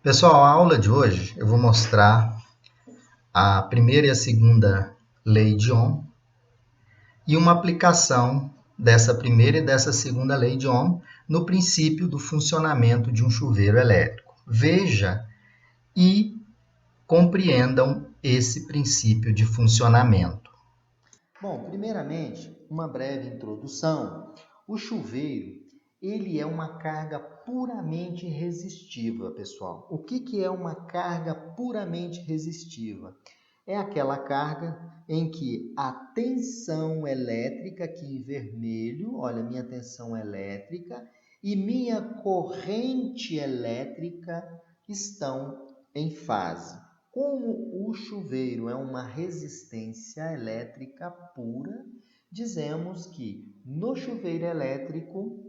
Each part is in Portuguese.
Pessoal, a aula de hoje eu vou mostrar a primeira e a segunda lei de Ohm e uma aplicação dessa primeira e dessa segunda lei de Ohm no princípio do funcionamento de um chuveiro elétrico. Veja e compreendam esse princípio de funcionamento. Bom, primeiramente, uma breve introdução. O chuveiro, ele é uma carga puramente resistiva, pessoal. O que é uma carga puramente resistiva? É aquela carga em que a tensão elétrica, aqui em vermelho, olha, minha tensão elétrica, e minha corrente elétrica estão em fase. Como o chuveiro é uma resistência elétrica pura, dizemos que no chuveiro elétrico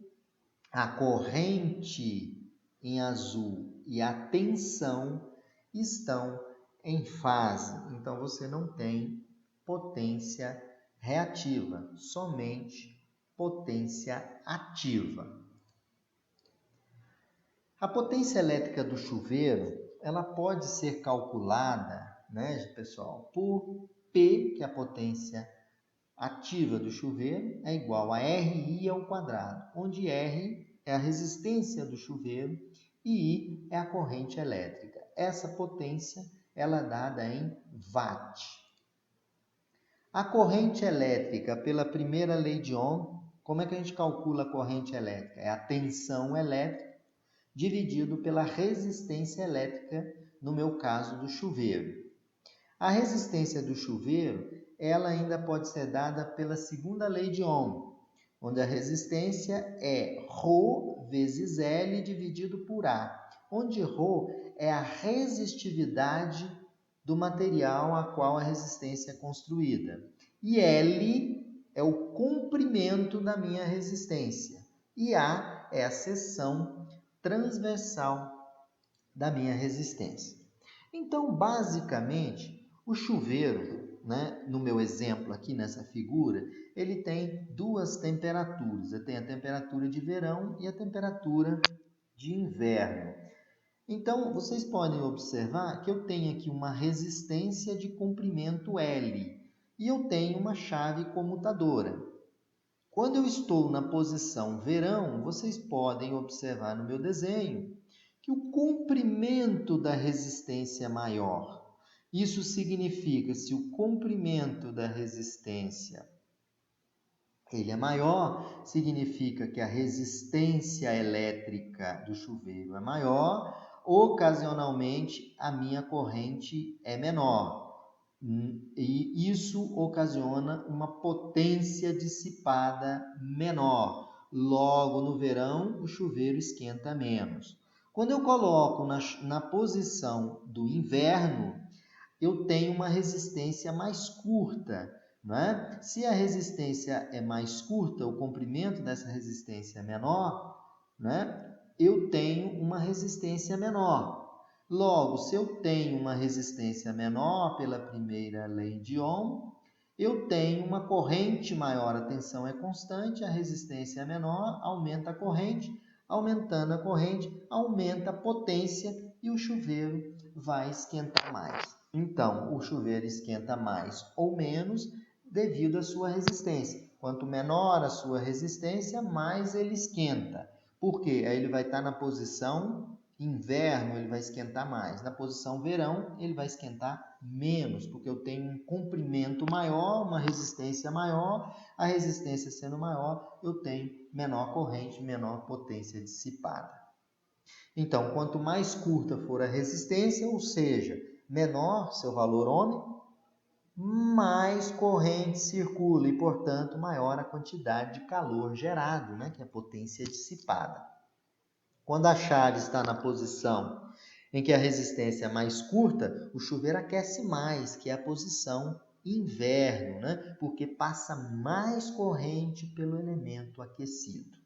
a corrente em azul e a tensão estão em fase. Então você não tem potência reativa, somente potência ativa. A potência elétrica do chuveiro, ela pode ser calculada, né, pessoal, por P, que é a potência ativa do chuveiro, é igual a RI ao quadrado, onde R é a resistência do chuveiro e I é a corrente elétrica. Essa potência, ela é dada em watt. A corrente elétrica, pela primeira lei de Ohm, como é que a gente calcula a corrente elétrica? É a tensão elétrica dividido pela resistência elétrica, no meu caso, do chuveiro. A resistência do chuveiro, ela ainda pode ser dada pela segunda lei de Ohm, onde a resistência é ρ vezes L dividido por A, onde ρ é a resistividade do material a qual a resistência é construída. E L é o comprimento da minha resistência. E A é a seção transversal da minha resistência. Então, basicamente, o chuveiro, né, no meu exemplo aqui nessa figura, ele tem duas temperaturas. Ele tem a temperatura de verão e a temperatura de inverno. Então, vocês podem observar que eu tenho aqui uma resistência de comprimento L e eu tenho uma chave comutadora. Quando eu estou na posição verão, vocês podem observar no meu desenho que o comprimento da resistência é maior. Isso significa, se o comprimento da resistência ele é maior, significa que a resistência elétrica do chuveiro é maior, ocasionalmente a minha corrente é menor. E isso ocasiona uma potência dissipada menor. Logo, no verão, o chuveiro esquenta menos. Quando eu coloco na posição do inverno, eu tenho uma resistência mais curta, não é? Se a resistência é mais curta, o comprimento dessa resistência é menor, né? Eu tenho uma resistência menor. Logo, se eu tenho uma resistência menor pela primeira lei de Ohm, eu tenho uma corrente maior, a tensão é constante, a resistência é menor, aumenta a corrente, aumentando a corrente, aumenta a potência e o chuveiro vai esquentar mais. Então, o chuveiro esquenta mais ou menos devido à sua resistência. Quanto menor a sua resistência, mais ele esquenta. Por quê? Aí ele vai estar na posição inverno, ele vai esquentar mais. Na posição verão, ele vai esquentar menos, porque eu tenho um comprimento maior, uma resistência maior. A resistência sendo maior, eu tenho menor corrente, menor potência dissipada. Então, quanto mais curta for a resistência, ou seja, menor seu valor ômico, mais corrente circula e, portanto, maior a quantidade de calor gerado, né, que é a potência dissipada. Quando a chave está na posição em que a resistência é mais curta, o chuveiro aquece mais, que é a posição inverno, né, porque passa mais corrente pelo elemento aquecido.